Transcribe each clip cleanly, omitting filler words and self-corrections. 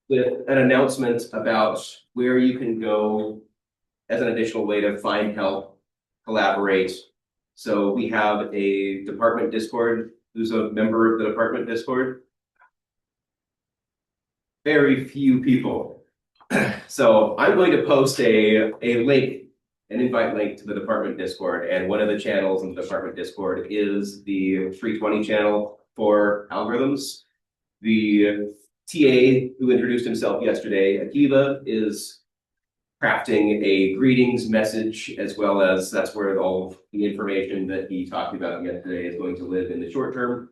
with an announcement about where you can go as an additional way to find help, collaborate. So we have a department Discord. Who's a member of the department Discord? Very few people. So I'm going to post a link, an invite link to the department Discord. And one of the channels in the department Discord is the 320 channel for algorithms. The TA who introduced himself yesterday, Akiva, is crafting a greetings message, as well as that's where all of the information that he talked about yesterday is going to live in the short term.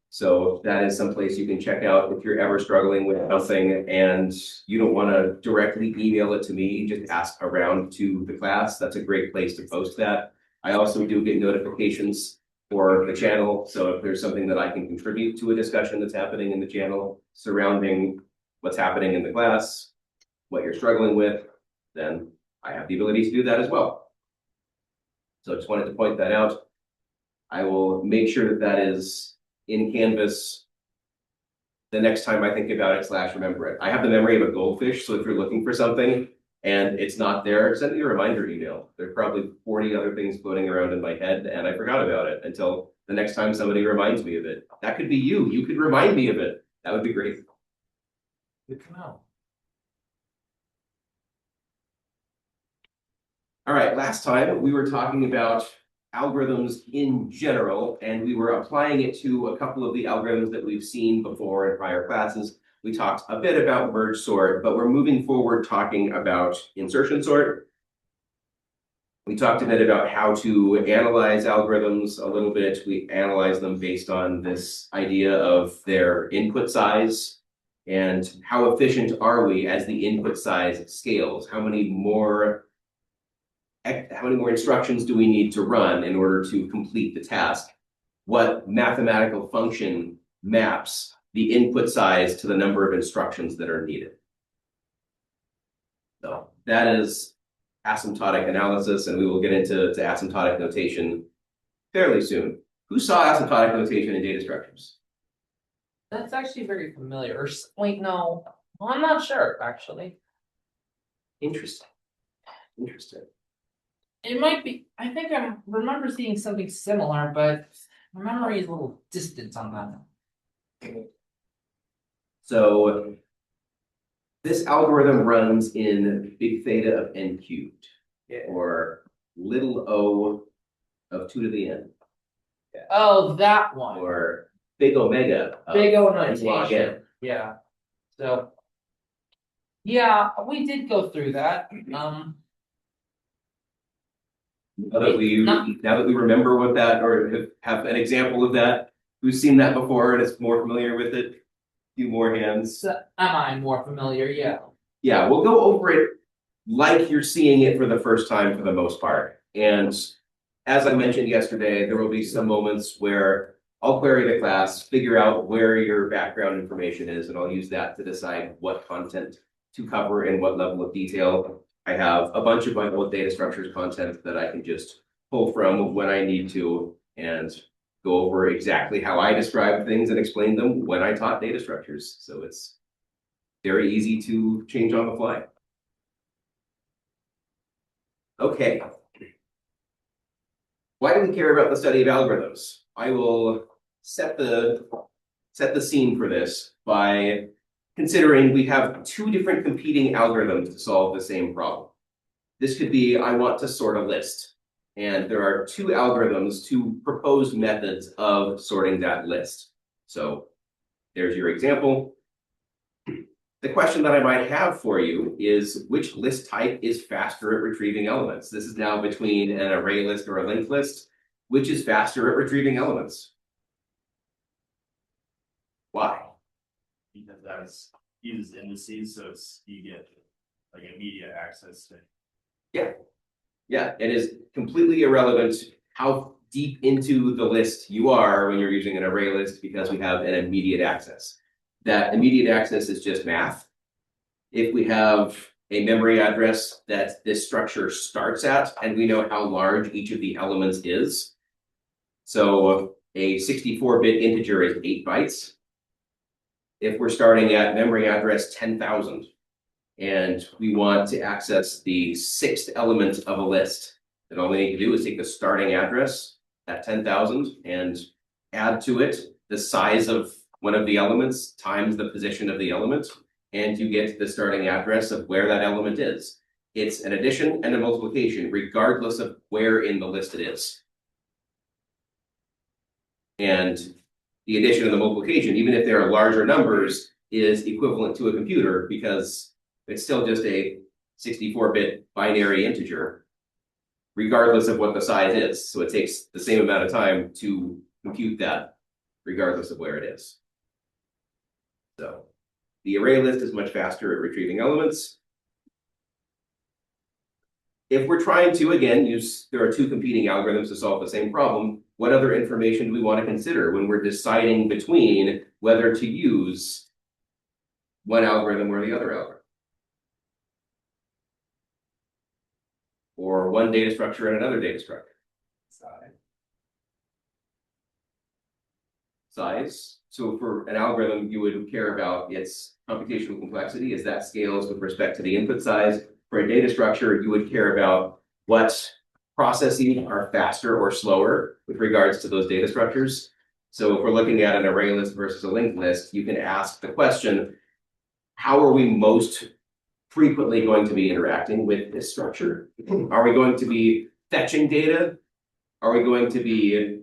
So that is someplace you can check out if you're ever struggling with something and you don't want to directly email it to me, just ask around to the class. That's a great place to post that. I also do get notifications for the channel. So if there's something that I can contribute to a discussion that's happening in the channel surrounding what's happening in the class, what you're struggling with, then I have the ability to do that as well. So I just wanted to point that out. I will make sure that that is in Canvas the next time I think about it / remember it. I have the memory of a goldfish, so if you're looking for something and it's not there, send me a reminder email. There's probably 40 other things floating around in my head and I forgot about it until the next time somebody reminds me of it. That could be you. You could remind me of it. That would be great. Good to know. All right, last time we were talking about algorithms in general, and we were applying it to a couple of the algorithms that we've seen before in prior classes. We talked a bit about merge sort, but we're moving forward talking about insertion sort. We talked a bit about how to analyze algorithms a little bit. We analyze them based on this idea of their input size and how efficient are we as the input size scales? How many more instructions do we need to run in order to complete the task? What mathematical function maps the input size to the number of instructions that are needed? So that is asymptotic analysis, and we will get into asymptotic notation fairly soon. Who saw asymptotic notation in data structures? That's actually very familiar. Or, wait, no, I'm not sure, actually. Interesting. Interesting. It might be. I think I remember seeing something similar, but my memory is a little distant on that. So this algorithm runs in big theta of n cubed, or little o of 2 to the n. Oh, that one. Or big omega of Big O n log notation. n. Yeah. So, yeah, we did go through that. Now that we remember what that, or have an example of that, who's seen that before and is more familiar with it? A few more hands. Am I more familiar? Yeah. Yeah, we'll go over it like you're seeing it for the first time for the most part. And as I mentioned yesterday, there will be some moments where I'll query the class, figure out where your background information is, and I'll use that to decide what content to cover in what level of detail. I have a bunch of my old data structures content that I can just pull from when I need to and go over exactly how I describe things and explain them when I taught data structures. So it's very easy to change on the fly. Okay. Why do we care about the study of algorithms? I will set the scene for this by considering we have two different competing algorithms to solve the same problem. This could be, I want to sort a list. And there are two algorithms, two proposed methods of sorting that list. So there's your example. The question that I might have for you is, which list type is faster at retrieving elements? This is now between an array list or a linked list. Which is faster at retrieving elements? Why? Because that uses indices, so you get like immediate access to. Yeah, it is completely irrelevant how deep into the list you are when you're using an array list, because we have an immediate access. That immediate access is just math. If we have a memory address that this structure starts at, and we know how large each of the elements is. So a 64-bit integer is 8 bytes. if we're starting at memory address 10,000 and we want to access the sixth element of a list, then all we need to do is take the starting address at 10,000 and add to it the size of one of the elements times the position of the element, and you get the starting address of where that element is. It's an addition and a multiplication, regardless of where in the list it is. And the addition and the multiplication, even if there are larger numbers, is equivalent to a computer because it's still just a 64-bit binary integer, regardless of what the size is. So it takes the same amount of time to compute that, regardless of where it is. So the array list is much faster at retrieving elements. If we're trying to, again, there are two competing algorithms to solve the same problem, what other information do we want to consider when we're deciding between whether to use one algorithm or the other algorithm? Or one data structure and another data structure? Size. So for an algorithm, you would care about its computational complexity as that scales with respect to the input size. For a data structure, you would care about what processes are faster or slower with regards to those data structures. So if we're looking at an array list versus a linked list, you can ask the question, how are we most frequently going to be interacting with this structure? Are we going to be fetching data? Are we going to be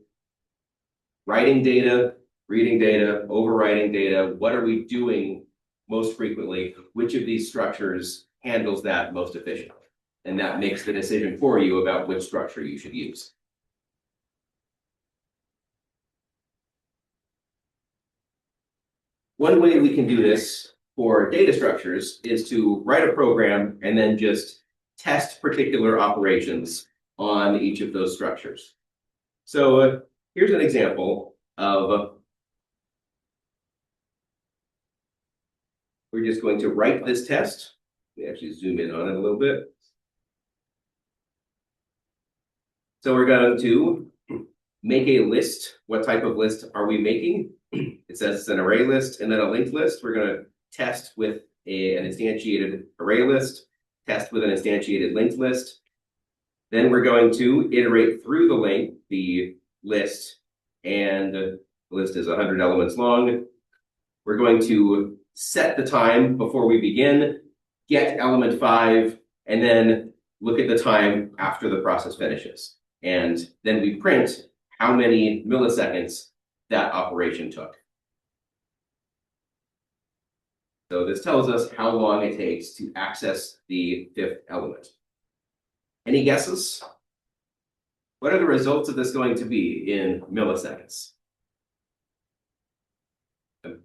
writing data, reading data, overwriting data? What are we doing most frequently? Which of these structures handles that most efficiently? And that makes the decision for you about which structure you should use. One way we can do this for data structures is to write a program and then just test particular operations on each of those structures. So here's an example of, we're just going to write this test. We actually zoom in on it a little bit. So we're going to make a list. What type of list are we making? It says it's an array list and then a linked list. We're going to test with an instantiated array list, test with an instantiated linked list. Then we're going to iterate through the list, and the list is 100 elements long. We're going to set the time before we begin, get element 5, and then look at the time after the process finishes. And then we print how many milliseconds that operation took. So this tells us how long it takes to access the fifth element. Any guesses? What are the results of this going to be in milliseconds?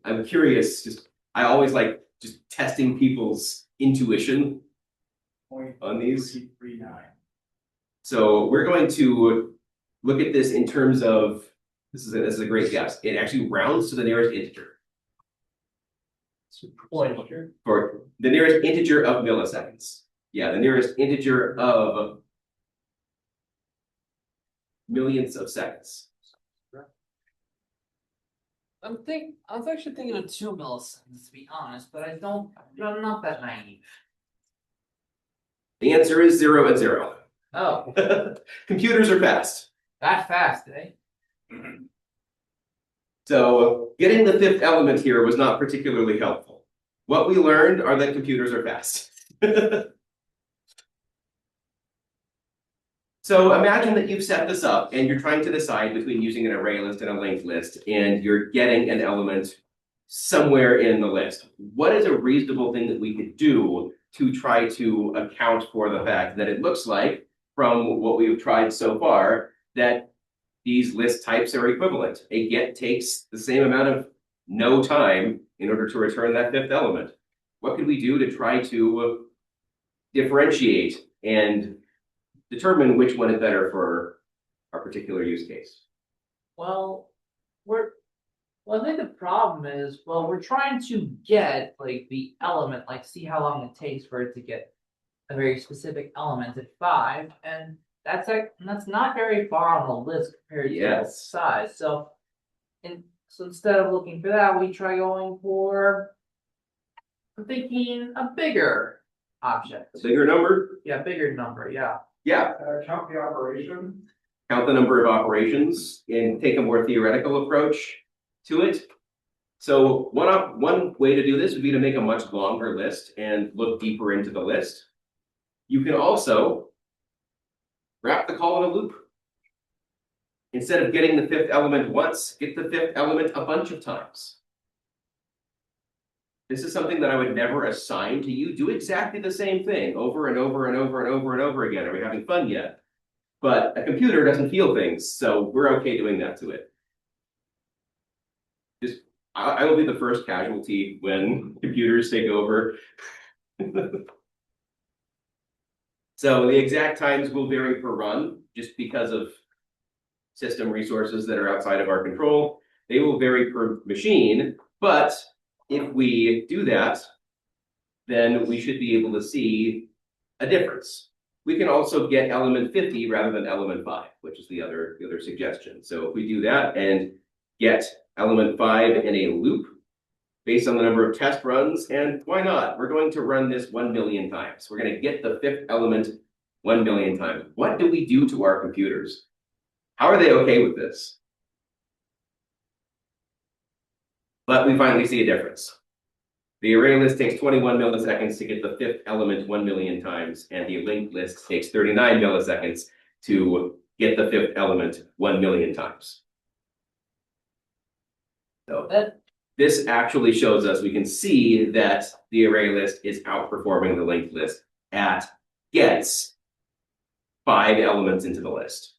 I'm curious, I always like just testing people's intuition on these. 0.339. So we're going to look at this in terms of, this is a great guess. It actually rounds to the nearest integer. For the nearest integer of milliseconds. Yeah, the nearest integer of millionths of seconds. I was actually thinking of 2 milliseconds to be honest, but I'm not that naive. The answer is 0 and 0. Oh. Computers are fast. That fast, eh? So getting the fifth element here was not particularly helpful. What we learned are that computers are fast. So imagine that you've set this up and you're trying to decide between using an array list and a linked list, and you're getting an element somewhere in the list. What is a reasonable thing that we could do to try to account for the fact that it looks like, from what we've tried so far, that these list types are equivalent? A get takes the same amount of no time in order to return that fifth element. What could we do to try to differentiate and determine which one is better for our particular use case? Well, I think the problem is, we're trying to get like the element, like see how long it takes for it to get a very specific element at 5, and that's not very far on the list compared to its size. So, and So instead of looking for that, we try going for, I'm thinking a bigger object. A bigger number? Yeah, bigger number, yeah. Yeah, Count the operation. count the number of operations and take a more theoretical approach to it. So one way to do this would be to make a much longer list and look deeper into the list. You can also wrap the call in a loop. Instead of getting the fifth element once, get the fifth element a bunch of times. This is something that I would never assign to you. Do exactly the same thing over and over and over and over and over again. Are we having fun yet? But a computer doesn't feel things, so we're okay doing that to it. I will be the first casualty when computers take over. So the exact times will vary per run just because of system resources that are outside of our control. They will vary per machine, but if we do that, then we should be able to see a difference. We can also get element 50 rather than element 5, which is the other suggestion. So if we do that and get element 5 in a loop based on the number of test runs, and why not? We're going to run this 1 million times. We're going to get the fifth element 1 million times. What do we do to our computers? How are they okay with this? But we finally see a difference. The array list takes 21 milliseconds to get the fifth element 1 million times, and the linked list takes 39 milliseconds to get the fifth element 1 million times. So this actually shows us, we can see that the array list is outperforming the linked list at gets 5 elements into the list.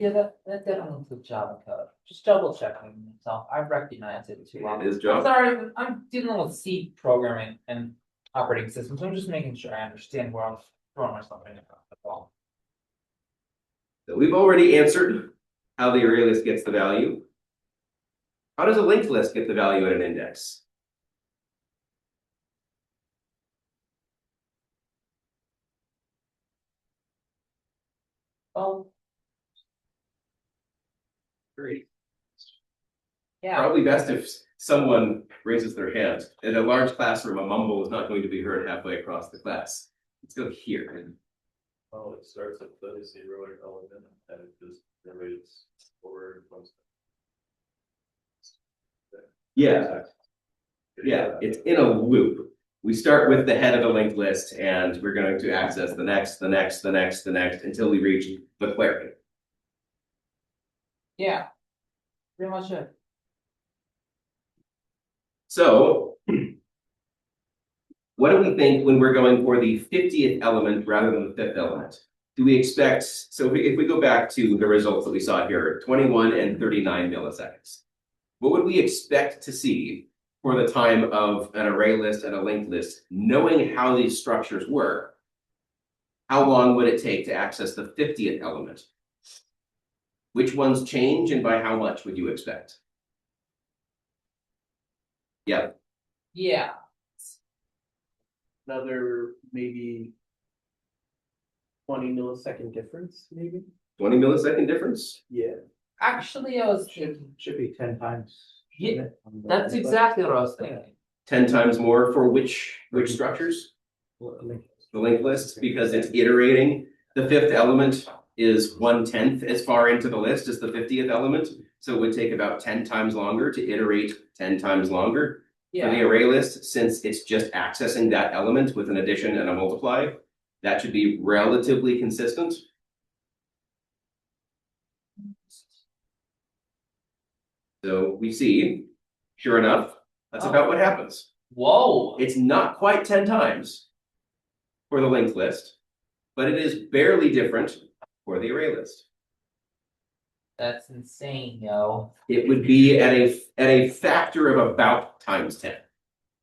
Yeah, that definitely includes Java code. Just double checking myself. I recognize it too. It is I'm Java. sorry, I'm dealing with C programming and operating systems. I'm just making sure I understand where I'm throwing myself in. That's all. So we've already answered how the array list gets the value. How does a linked list get the value at an index? Oh, Great. yeah. Probably best if someone raises their hand. In a large classroom, a mumble is not going to be heard halfway across the class. Let's go here. Oh, it starts at the 0 element and it just generates forward. Yeah, yeah, it's in a loop. We start with the head of the linked list, and we're going to access the next, the next, the next, the next, until we reach the query. Yeah. Pretty much it. So, what do we think when we're going for the 50th element rather than the fifth element? Do we expect, so if we go back to the results that we saw here, 21 and 39 milliseconds, what would we expect to see for the time of an array list and a linked list, knowing how these structures work? How long would it take to access the 50th element? Which ones change and by how much would you expect? Yeah. Yeah. Another maybe 20 millisecond difference, maybe? 20 millisecond difference? Yeah. Actually, I was thinking. Should be 10 times. Yeah, that's exactly what I was thinking. 10 times more for which structures? The linked list, because it's iterating. The fifth element is 1/10 as far into the list as the 50th element. So it would take about 10 times longer to iterate 10 times longer. For the Yeah. array list, since it's just accessing that element with an addition and a multiply, that should be relatively consistent. So we see, sure enough, that's about what happens. Whoa. It's not quite 10 times for the linked list, but it is barely different for the array list. That's insane, yo. It would be at a factor of about times 10.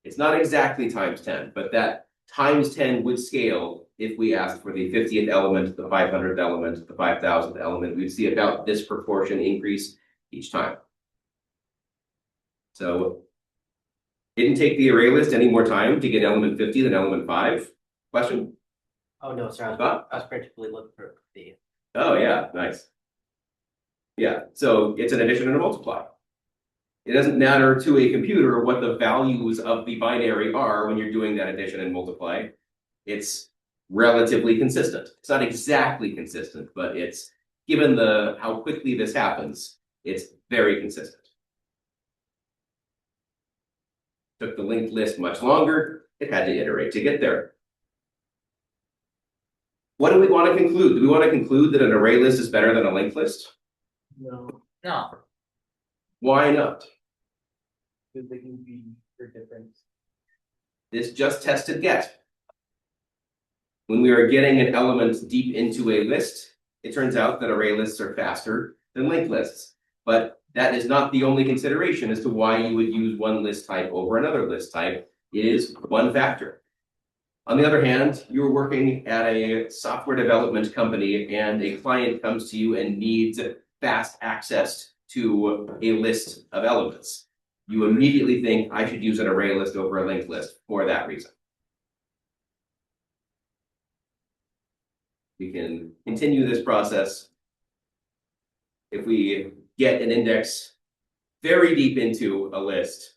It's not exactly times 10, but that times 10 would scale if we asked for the 50th element, the 500th element, the 5,000th element. We'd see about this proportion increase each time. So didn't take the array list any more time to get element 50 than element 5? Question? Oh, no, sir. Thought? I was particularly looking for the. Oh, yeah, nice. Yeah, so it's an addition and a multiply. It doesn't matter to a computer what the values of the binary are when you're doing that addition and multiply. It's relatively consistent. It's not exactly consistent, but it's given how quickly this happens, it's very consistent. Took the linked list much longer. It had to iterate to get there. What do we want to conclude? Do we want to conclude that an array list is better than a linked list? No, No, Why not? because they can be for different. This just tested get. When we are getting an element deep into a list, it turns out that array lists are faster than linked lists. But that is not the only consideration as to why you would use one list type over another list type. It is one factor. On the other hand, you're working at a software development company and a client comes to you and needs fast access to a list of elements. You immediately think I should use an array list over a linked list for that reason. We can continue this process. If we get an index very deep into a list,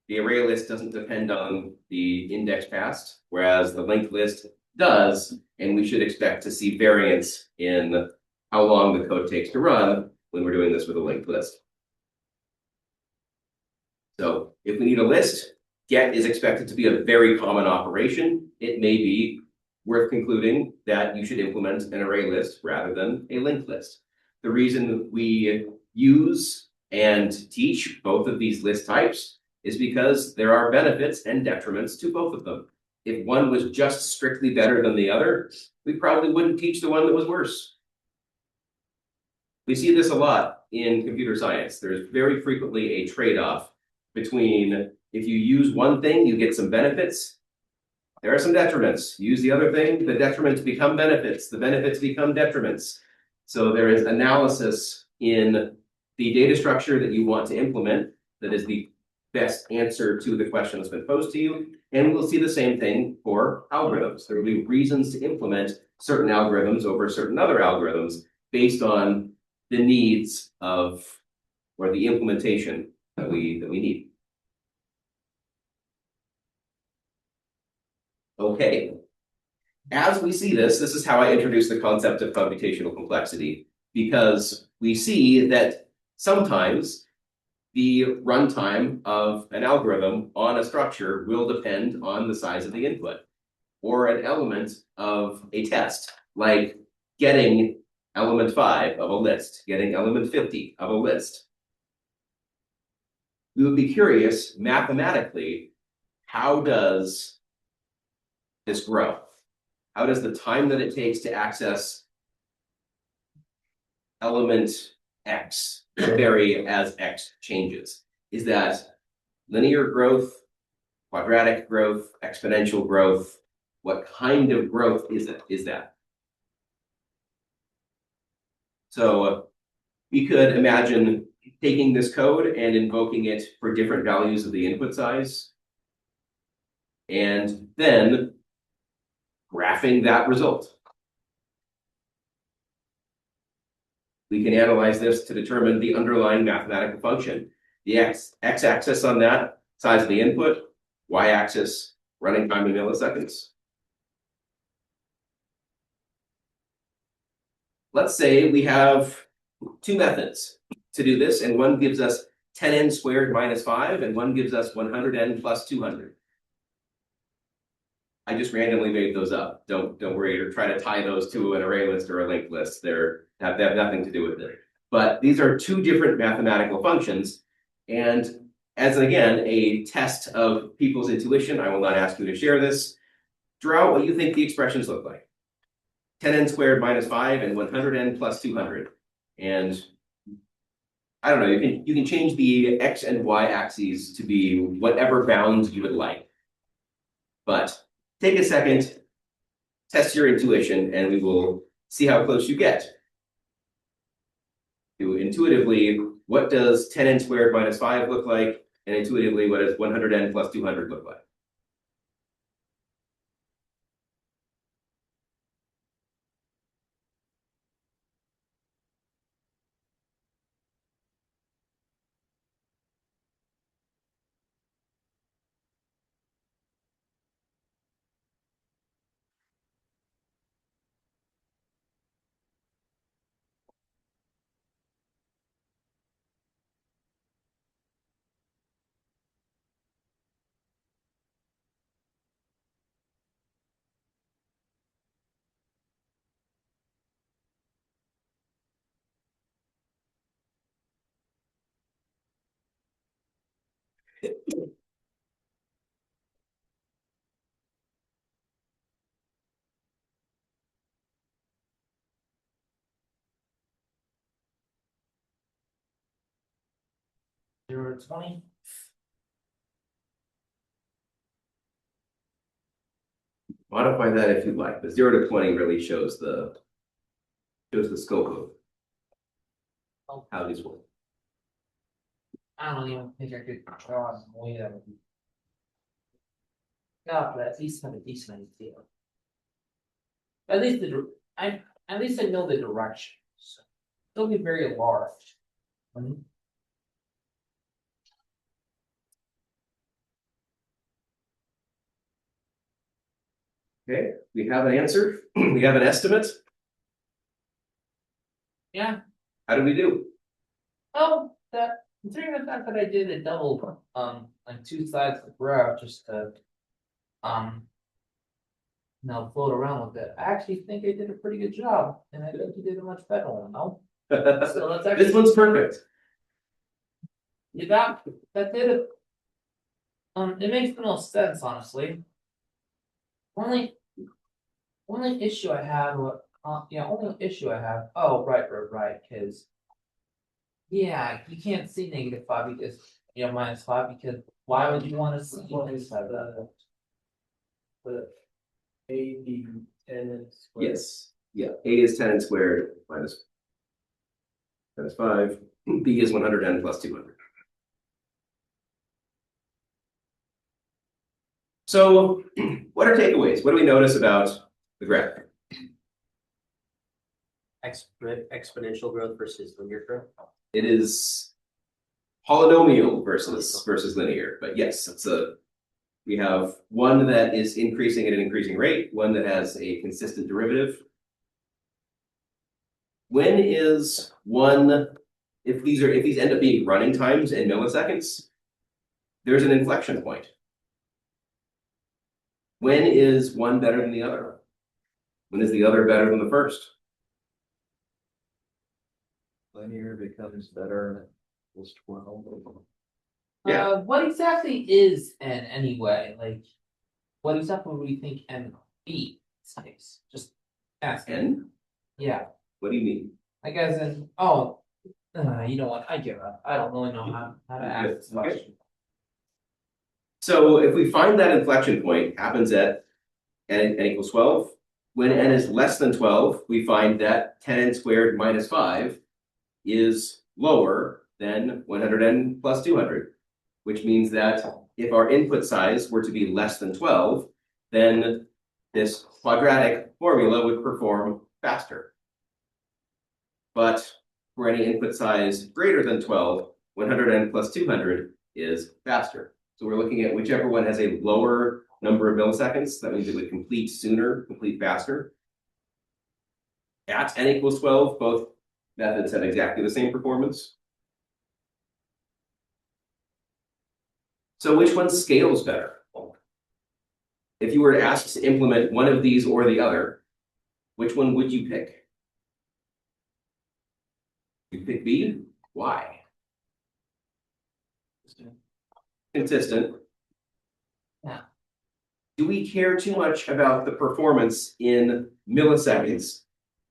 the array list doesn't depend on the index passed, whereas the linked list does, and we should expect to see variance in how long the code takes to run when we're doing this with a linked list. So if we need a list, get is expected to be a very common operation. It may be worth concluding that you should implement an array list rather than a linked list. The reason we use and teach both of these list types is because there are benefits and detriments to both of them. If one was just strictly better than the other, we probably wouldn't teach the one that was worse. We see this a lot in computer science. There's very frequently a trade-off between if you use one thing, you get some benefits. There are some detriments. Use the other thing, the detriments become benefits. The benefits become detriments. So there is analysis in the data structure that you want to implement that is the best answer to the question that's been posed to you. And we'll see the same thing for algorithms. There will be reasons to implement certain algorithms over certain other algorithms based on the needs of, or the implementation that we need. Okay. As we see this is how I introduce the concept of computational complexity, because we see that sometimes the runtime of an algorithm on a structure will depend on the size of the input, or an element of a test, like getting element 5 of a list, getting element 50 of a list. We would be curious mathematically, how does this grow? How does the time that it takes to access element X vary as X changes? Is that linear growth, quadratic growth, exponential growth? What kind of growth is that? So we could imagine taking this code and invoking it for different values of the input size, and then graphing that result. We can analyze this to determine the underlying mathematical function. The x-axis on that, size of the input, y-axis, running time in milliseconds. Let's say we have two methods to do this, and one gives us 10n squared minus 5, and one gives us 100n plus 200. I just randomly made those up. Don't worry or try to tie those to an array list or a linked list. They have nothing to do with it. But these are two different mathematical functions. And as, again, a test of people's intuition, I will not ask you to share this. Draw out what you think the expressions look like. 10n squared minus 5 and 100n plus 200. And I don't know, you can change the x and y axes to be whatever bounds you would like. But take a second, test your intuition, and we will see how close you get. Intuitively, what does 10n squared minus 5 look like? And intuitively, what does 100n plus 200 look like? 0 to 20. Modify that if you'd like. The 0 to 20 really shows the scope of how these work. I don't even think I could draw some way that would be. No, but at least have a decent idea. At least at least I know the direction. So it'll be very large. Okay, we have an answer. We have an estimate. Yeah. How do we do? Oh, that considering the fact that I did a double like two sides of the graph just to float around with it. I actually think I did a pretty good job, and I think you did a much better one, no? So let's actually This one's perfect. yeah, that did it. It makes the most sense, honestly. Only issue I have, only issue I have. Oh, right, because yeah, you can't see -5 because -5 because why would you want to see -5? But A, B, 10 and squared. Yes. Yeah. A is 10 squared minus 5. B is 100n plus 200. So, what are takeaways? What do we notice about the graph? Exponential growth versus linear growth. It is polynomial versus linear, but yes, we have one that is increasing at an increasing rate, one that has a consistent derivative. When is one, if these end up being running times in milliseconds, there's an inflection point. When is one better than the other? When is the other better than the first? Linear becomes better, equals 12. Yeah. What exactly is n anyway? Like, what exactly would we think n be in this case? Just ask. N? Yeah, What do you mean? I guess in you know what? I give up. I don't really know how to ask this Okay. question. So if we find that inflection point happens at n equals 12, when n is less than 12, we find that 10n squared minus 5 is lower than 100n plus 200, which means that if our input size were to be less than 12, then this quadratic formula would perform faster. But for any input size greater than 12, 100n plus 200 is faster. So we're looking at whichever one has a lower number of milliseconds. That means it would complete sooner, complete faster. At n equals 12, both methods have exactly the same performance. So which one scales better? If you were asked to implement one of these or the other, which one would you pick? You pick B? Why? Consistent. Yeah. Do we care too much about the performance in milliseconds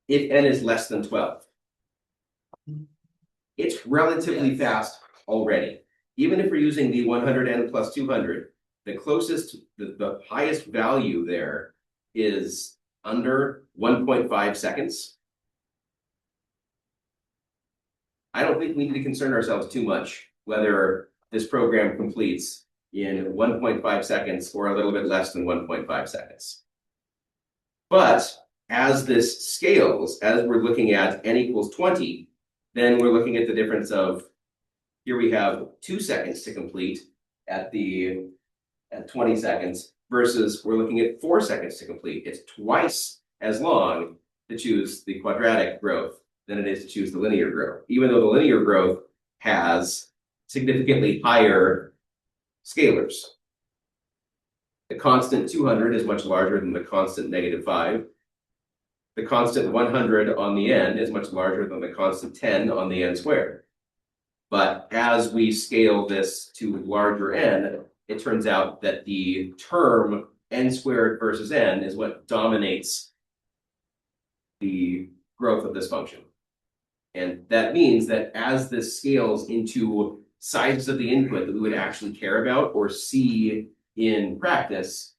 if n is less than 12? It's relatively fast already. Even if we're using the 100n plus 200, the highest value there is under 1.5 seconds. I don't think we need to concern ourselves too much whether this program completes in 1.5 seconds or a little bit less than 1.5 seconds. But as this scales, as we're looking at n equals 20, then we're looking at the difference of, here we have 2 seconds to complete at 20 seconds versus we're looking at 4 seconds to complete. It's twice as long to choose the quadratic growth than it is to choose the linear growth, even though the linear growth has significantly higher scalars. The constant 200 is much larger than the constant -5. The constant 100 on the n is much larger than the constant 10 on the n squared. But as we scale this to larger n, it turns out that the term n squared versus n is what dominates the growth of this function. And that means that as this scales into sizes of the input that we would actually care about or see in practice,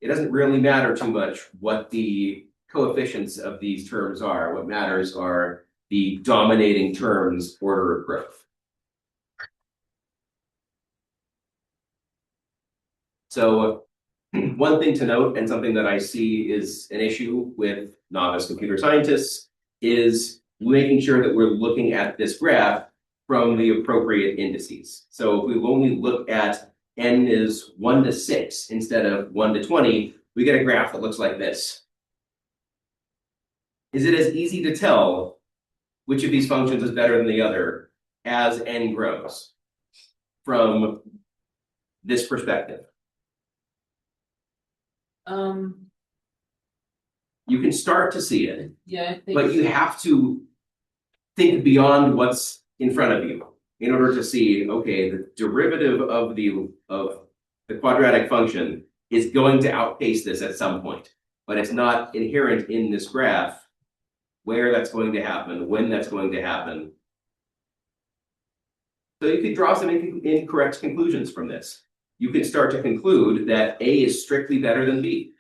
it doesn't really matter too much what the coefficients of these terms are. What matters are the dominating terms' order of growth. So one thing to note, and something that I see is an issue with novice computer scientists, is making sure that we're looking at this graph from the appropriate indices. So if we only look at n is 1 to 6 instead of 1 to 20, we get a graph that looks like this. Is it as easy to tell which of these functions is better than the other as n grows from this perspective? You can start to see it, Yeah, I think. but you have to think beyond what's in front of you in order to see, okay, the derivative of the quadratic function is going to outpace this at some point, but it's not inherent in this graph where that's going to happen, when that's going to happen. So you could draw some incorrect conclusions from this. You could start to conclude that A is strictly better than B.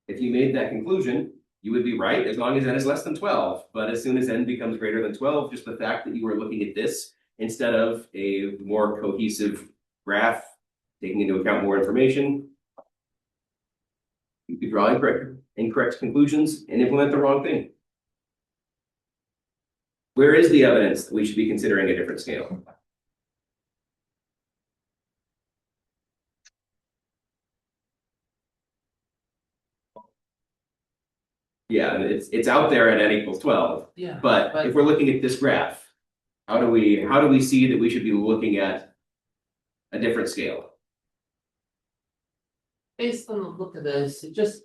If you made that conclusion, you would be right as long as n is less than 12. But as soon as n becomes greater than 12, just the fact that you were looking at this instead of a more cohesive graph, taking into account more information, you could draw incorrect conclusions and implement the wrong thing. Where is the evidence that we should be considering a different scale? Yeah, and it's out there at n equals 12. Yeah. But if we're looking at this graph, how do we see that we should be looking at a different scale? Based on the look of this, it just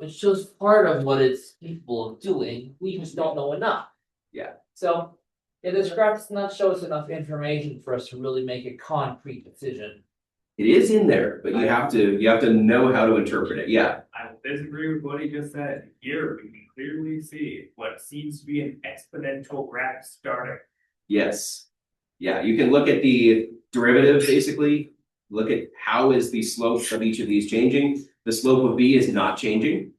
it shows part of what it's capable of doing. We just don't know enough. Yeah. So yeah, this graph does not show us enough information for us to really make a concrete decision. It is in there, but you have to know how to interpret it. Yeah. I disagree with what he just said. Here, we can clearly see what seems to be an exponential graph starting. Yes. Yeah, you can look at the derivative basically. Look at how is the slope of each of these changing. The slope of B is not changing.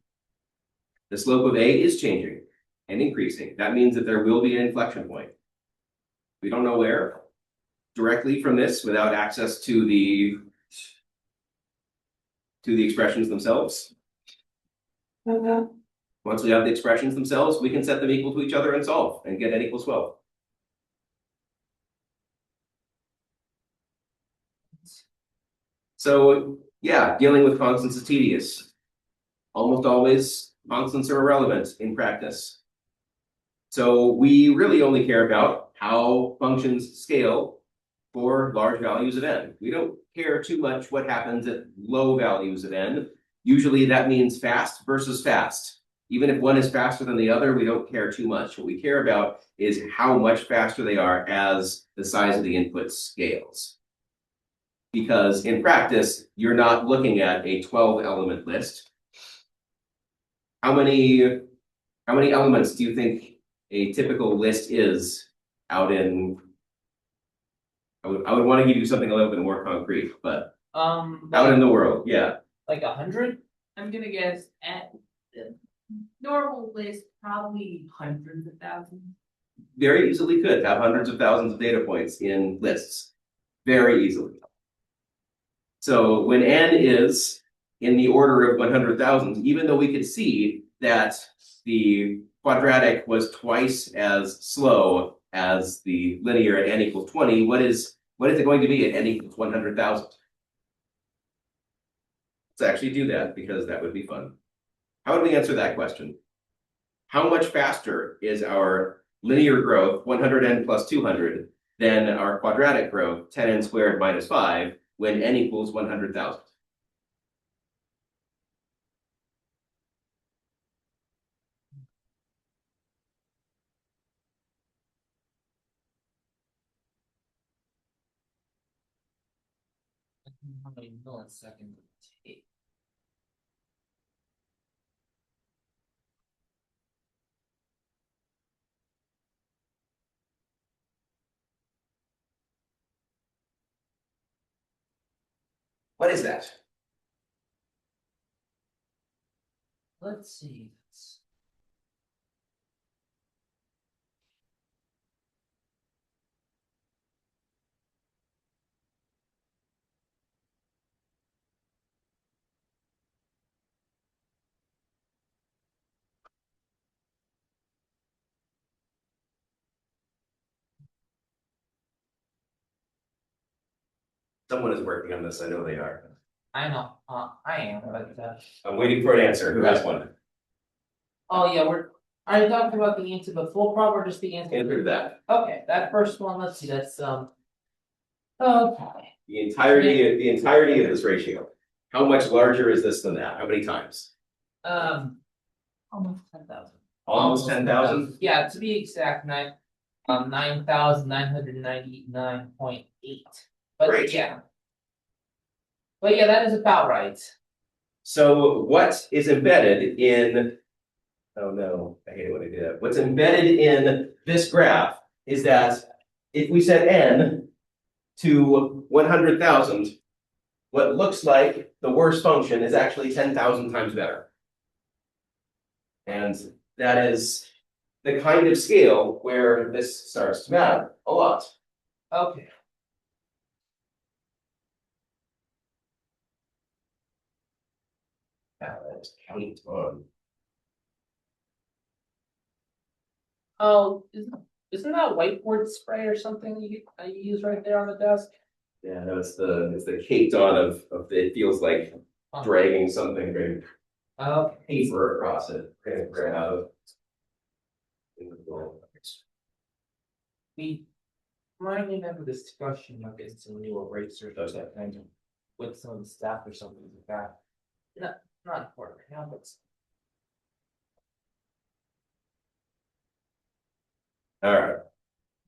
The slope of A is changing and increasing. That means that there will be an inflection point. We don't know where directly from this without access to the expressions themselves. Once we have the expressions themselves, we can set them equal to each other and solve and get n equals 12. So yeah, dealing with constants is tedious. Almost always constants are irrelevant in practice. So we really only care about how functions scale for large values of n. We don't care too much what happens at low values of n. Usually that means fast versus fast. Even if one is faster than the other, we don't care too much. What we care about is how much faster they are as the size of the input scales. Because in practice, you're not looking at a 12-element list. How many elements do you think a typical list is out in? I would want to give you something a little bit more concrete, but out in the world, yeah. Like 100? I'm gonna guess at the normal list, probably hundreds of thousands. Very easily could have hundreds of thousands of data points in lists. Very easily. So when n is in the order of 100,000, even though we could see that the quadratic was twice as slow as the linear at n equals 20, what is it going to be at n equals 100,000? Let's actually do that because that would be fun. How would we answer that question? How much faster is our linear growth, 100n plus 200, than our quadratic growth, 10n squared minus 5, when n equals 100,000? How many milliseconds it take? What is that? Let's see. Someone is working on this, I know they are. I know, I am, but, I'm waiting for an answer. Who has one? oh yeah, I talked about the answer, the full prop or just the answer? Answer to that. Okay, that first one, let's see, that's, okay, The entirety of this ratio. How much larger is this than that? How many times? almost 10,000. Almost 10,000? Yeah, to be exact, 9,999.8. But Great. yeah. But yeah, that is about right. So what is embedded in, oh no, I hate it when I do that. What's embedded in this graph is that if we set n to 100,000, what looks like the worst function is actually 10,000 times better. And that is the kind of scale where this starts to matter a lot. Okay. Now let's count on. Oh, isn't that whiteboard spray or something you use right there on the desk? Yeah, no, it's the caked on of it feels like dragging something very Okay. paper across it. We're gonna have. We might remember this discussion of getting some new erasers or that kind of with some of the staff or something like that. Not important right now, but All right.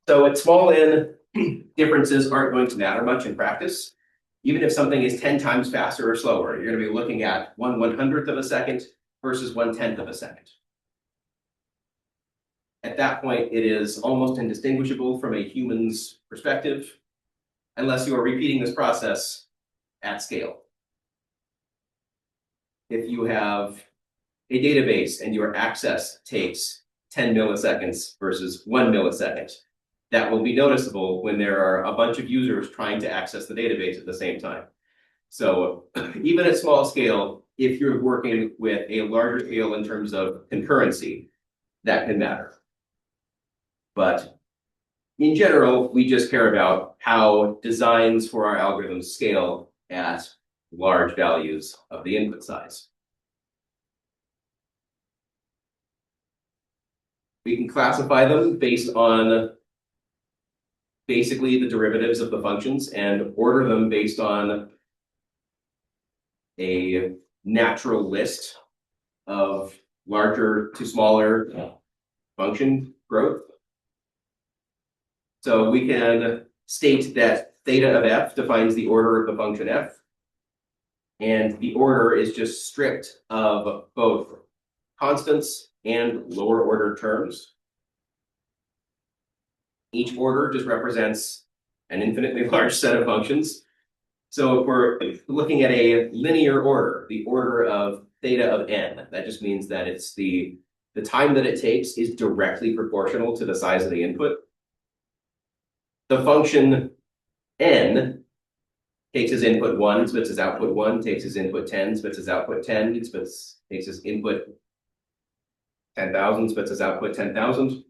So at small n, differences aren't going to matter much in practice. Even if something is 10 times faster or slower, you're going to be looking at 1/100th of a second versus 1/10th of a second. At that point, it is almost indistinguishable from a human's perspective, unless you are repeating this process at scale. If you have a database and your access takes 10 milliseconds versus 1 millisecond, that will be noticeable when there are a bunch of users trying to access the database at the same time. So even at small scale, if you're working with a larger scale in terms of concurrency, that can matter. But in general, we just care about how designs for our algorithms scale at large values of the input size. We can classify them based on basically the derivatives of the functions and order them based on a natural list of larger to smaller function growth. So we can state that theta of f defines the order of the function f, and the order is just stripped of both constants and lower order terms. Each order just represents an infinitely large set of functions. So if we're looking at a linear order, the order of theta of n, that just means that it's the time that it takes is directly proportional to the size of the input. The function n takes as input 1, spits as output 1, takes as input 10, spits as output 10, takes as input 10,000, spits as output 10,000.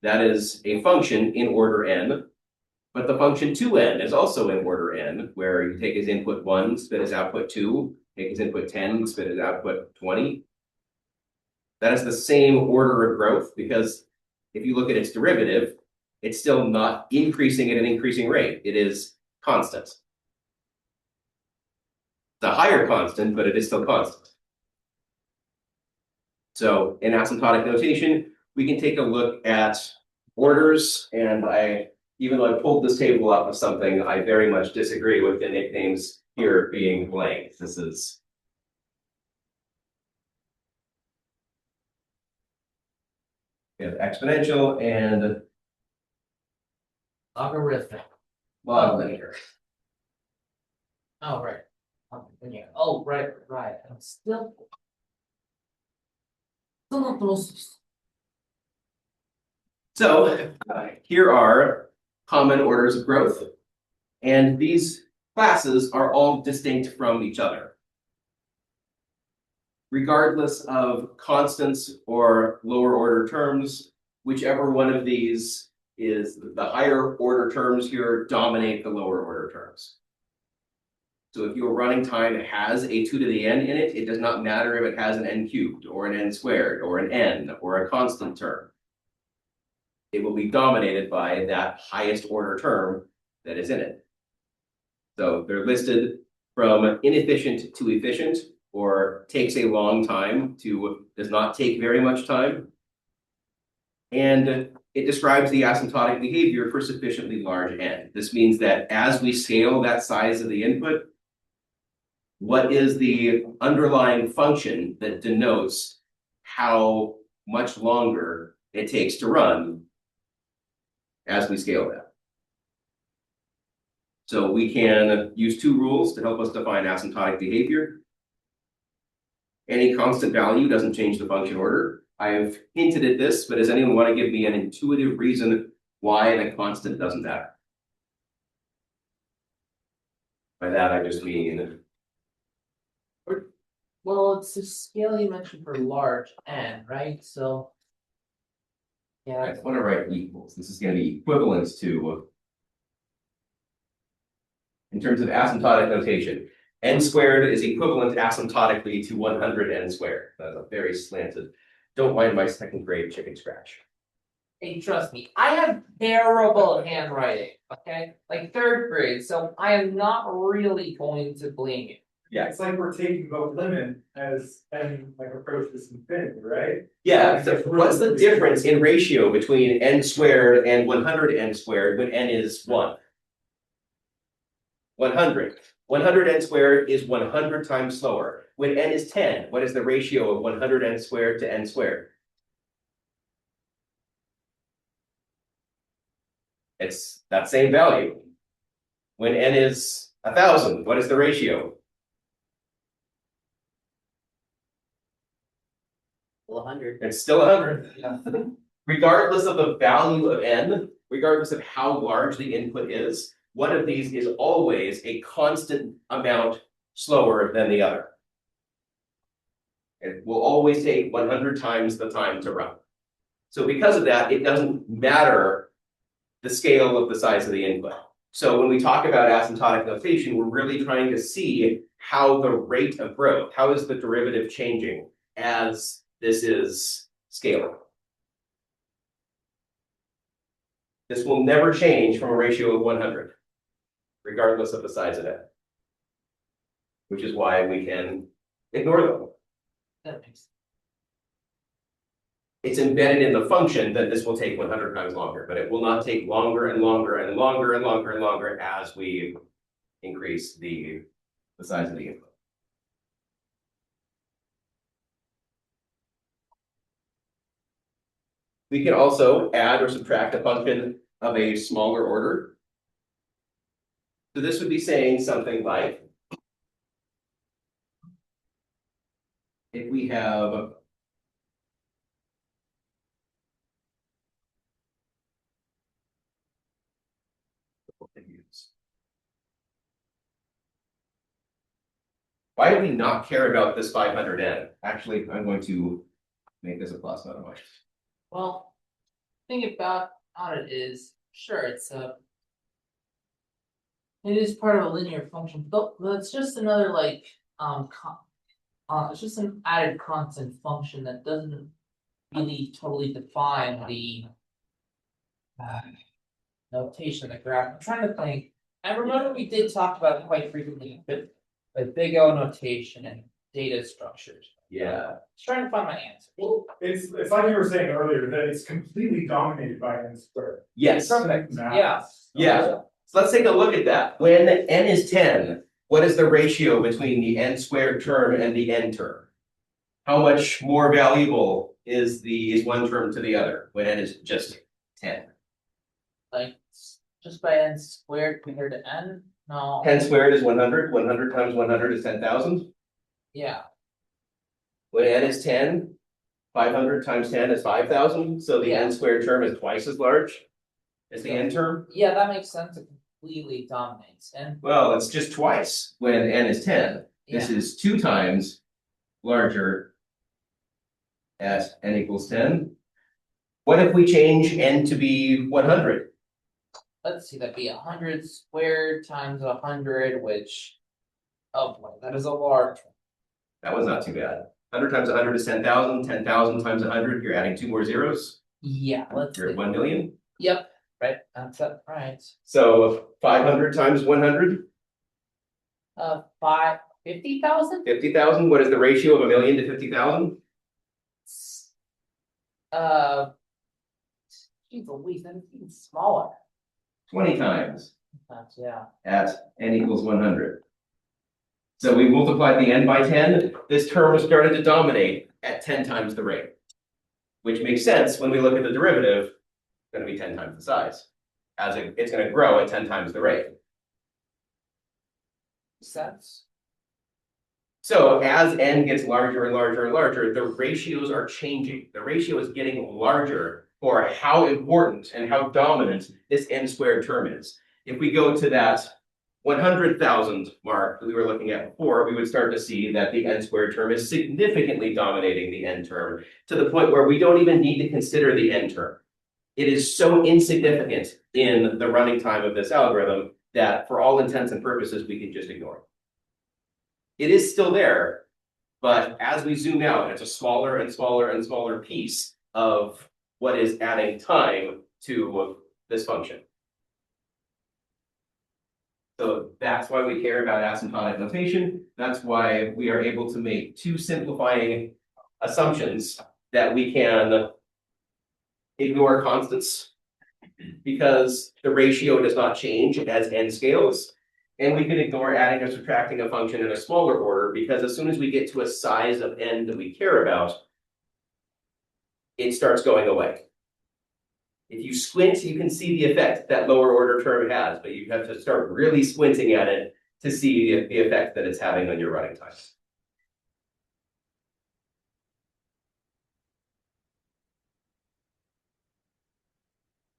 That is a function in order n, but the function 2n is also in order n, where you take as input 1, spit as output 2, take as input 10, spit as output 20. That is the same order of growth, because if you look at its derivative, it's still not increasing at an increasing rate. It is constant. It's a higher constant, but it is still constant. So in asymptotic notation, we can take a look at orders, and even though I pulled this table up of something, I very much disagree with the nicknames here being blank. This is. We have exponential and Logarithmic. log linear. Oh, right. Yeah. Oh, right. I'm still not the most. So here are common orders of growth, and these classes are all distinct from each other. Regardless of constants or lower order terms, whichever one of these is the higher order terms here dominate the lower order terms. So if your running time has a 2 to the n in it, it does not matter if it has an n cubed or an n squared or an n or a constant term. It will be dominated by that highest order term that is in it. So they're listed from inefficient to efficient, or takes a long time to does not take very much time. And it describes the asymptotic behavior for sufficiently large n. This means that as we scale that size of the input, what is the underlying function that denotes how much longer it takes to run as we scale that? So we can use two rules to help us define asymptotic behavior. Any constant value doesn't change the function order. I've hinted at this, but does anyone want to give me an intuitive reason why the constant doesn't matter? By that, I just mean. Well, it's a scale you mentioned for large n, right? So. Yeah. I want to write equals. This is going to be equivalent to. In terms of asymptotic notation, n squared is equivalent asymptotically to 100 n squared. That's a very slanted. Don't mind my second grade chicken scratch. Hey, trust me, I have terrible handwriting, okay? Like third grade, so I am not really going to blame you. Yeah. It's like we're taking both limit as n like approaches infinity, right? Yeah. So what's the difference in ratio between n squared and 100 n squared when n is 1? 100. 100 n squared is 100 times slower. When n is 10, what is the ratio of 100 n squared to n squared? It's that same value. When n is 1,000, what is the ratio? Well, 100. It's still 100. Regardless of the value of n, regardless of how large the input is, one of these is always a constant amount slower than the other. It will always take 100 times the time to run. So because of that, it doesn't matter the scale of the size of the input. So when we talk about asymptotic notation, we're really trying to see how the rate of growth, how is the derivative changing as this is scaling. This will never change from a ratio of 100, regardless of the size of it, which is why we can ignore them. That makes sense. It's embedded in the function that this will take 100 times longer, but it will not take longer and longer and longer and longer and longer as we increase the size of the input. We can also add or subtract a function of a smaller order. So this would be saying something like, if we have why do we not care about this 500n? Actually, I'm going to make this a plus, not a minus. Well, thing about it is, sure, it is part of a linear function, but it's just another like it's just an added constant function that doesn't really totally define the notation of the graph. I'm trying to think. I remember we did talk about it quite frequently, but big O notation and data structures. Yeah. Just trying to find my answer. Well, it's like you were saying earlier, that it's completely dominated by n squared. Yes. Perfect. Math. Yeah. Yeah. So let's take a look at that. When n is 10, what is the ratio between the n squared term and the n term? How much more valuable is one term to the other when n is just 10? Like, just by n squared compared to n? No. 10 squared is 100. 100 times 100 is 10,000. Yeah, When n is 10, 500 times 10 is 5,000. So the Yeah. n squared term is twice as large as the n term. yeah, that makes sense. It completely dominates. And Well, it's just twice when n is 10. This yeah, is 2 times larger at n equals 10. What if we change n to be 100? let's see, that'd be 100 squared times 100, which, oh boy, that is a large one. That was not too bad. 100 times 100 is 10,000. 10,000 times 100, you're adding 2 more zeros. Yeah, let's You're at see. 1 million. Yep, right, that's it, right. So 500 times 100, 50,000? 50,000. What is the ratio of a million to 50,000? Geez Louise, that's even smaller. 20 times Yeah, at n equals 100. So we multiplied the n by 10. This term started to dominate at 10 times the rate, which makes sense when we look at the derivative. It's going to be 10 times the size, as it's going to grow at 10 times the rate. sense. So as n gets larger and larger and larger, the ratios are changing. The ratio is getting larger for how important and how dominant this n squared term is. If we go to that 100,000 mark that we were looking at before, we would start to see that the n squared term is significantly dominating the n term to the point where we don't even need to consider the n term. It is so insignificant in the running time of this algorithm that for all intents and purposes, we can just ignore it. It is still there, but as we zoom out, it's a smaller and smaller and smaller piece of what is adding time to this function. So that's why we care about asymptotic notation. That's why we are able to make 2 simplifying assumptions that we can ignore constants because the ratio does not change as n scales. And we can ignore adding or subtracting a function in a smaller order because as soon as we get to a size of n that we care about, it starts going away. If you squint, you can see the effect that lower order term has, but you have to start really squinting at it to see the effect that it's having on your running time.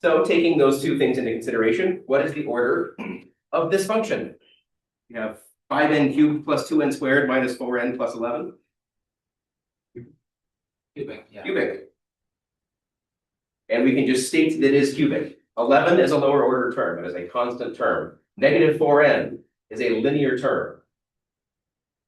So taking those 2 things into consideration, what is the order of this function? You have 5n cubed plus 2n squared minus 4n plus 11. Cubic, yeah. Cubic. And we can just state that it is cubic. 11 is a lower order term. It is a constant term. Negative 4n is a linear term.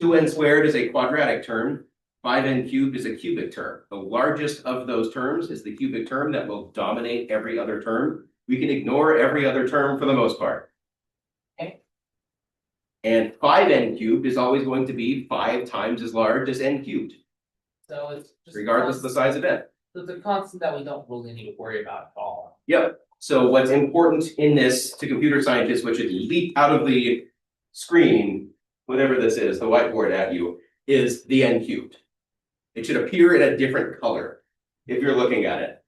2n squared is a quadratic term. 5n cubed is a cubic term. The largest of those terms is the cubic term that will dominate every other term. We can ignore every other term for the most part. Okay. And 5n cubed is always going to be 5 times as large as n cubed, So it's just regardless of the size of n. So it's a constant that we don't really need to worry about at all. Yep. So what's important in this to computer scientists, which should leap out of the screen, whatever this is, the whiteboard at you, is the n cubed. It should appear in a different color if you're looking at it.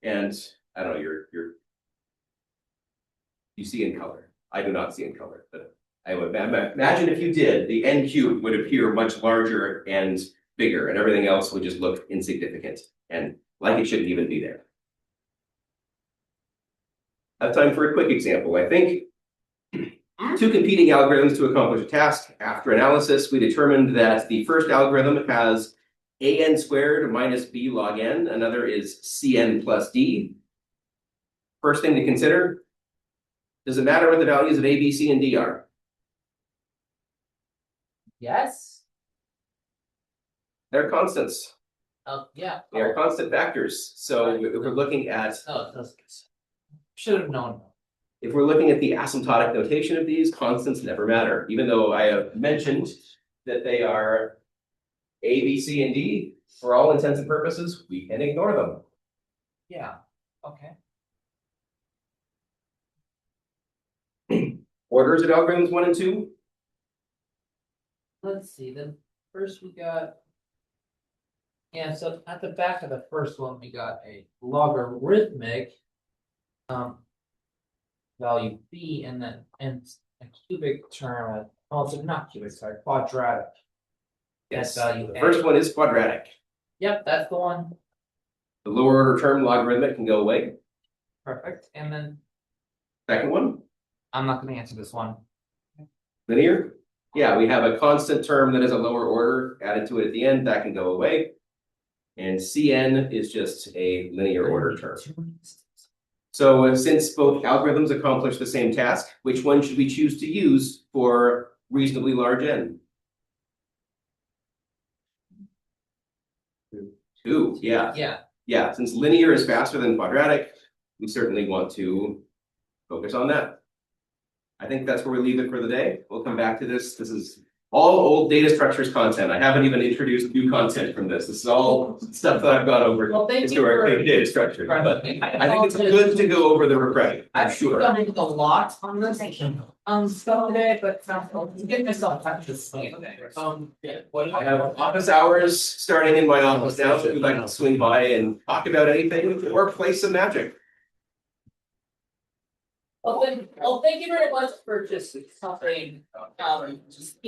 And I don't know, you see in color. I do not see in color, but I would imagine if you did, the n cubed would appear much larger and bigger, and everything else would just look insignificant and like it shouldn't even be there. I have time for a quick example. I think 2 competing algorithms to accomplish a task. After analysis, we determined that the first algorithm has an squared minus b log n. Another is cn plus d. First thing to consider, does it matter what the values of a, b, c, and d are? Yes? They're constants. Oh, yeah. They are constant factors. So if we're looking at Oh, it doesn't. Should have known. If we're looking at the asymptotic notation of these, constants never matter. Even though I have mentioned that they are A, B, C, and D, for all intents and purposes, we can ignore them. Yeah, okay. Orders of algorithms 1 and 2. let's see, then first we got. Yeah, so at the back of the first one, we got a logarithmic. Value b and then and a cubic term, oh, it's not cubic, sorry, quadratic. Yes, Value the A. first one is quadratic. Yep, that's the one, The lower order term logarithmic can go away. perfect, and then Second one, I'm not gonna answer this one. linear. Yeah, we have a constant term that is a lower order added to it at the end, that can go away. And Cn is just a linear order term. So since both algorithms accomplish the same task, which one should we choose to use for reasonably large n? Two, yeah. Yeah, Yeah, since linear is faster than quadratic, we certainly want to focus on that. I think that's where we leave it for the day. We'll come back to this. This is all old data structures content. I haven't even introduced new content from this. This is all stuff that I've got over well, thank you historically for. data structures, but I think it's good to go over the refresh, I'm I've sure. done a lot on this, stuff today, but I'm getting myself back to swing today. I have office hours starting in my office now, so if you'd like to swing by and talk about anything or play some magic. Well, thank you very much for just something, just,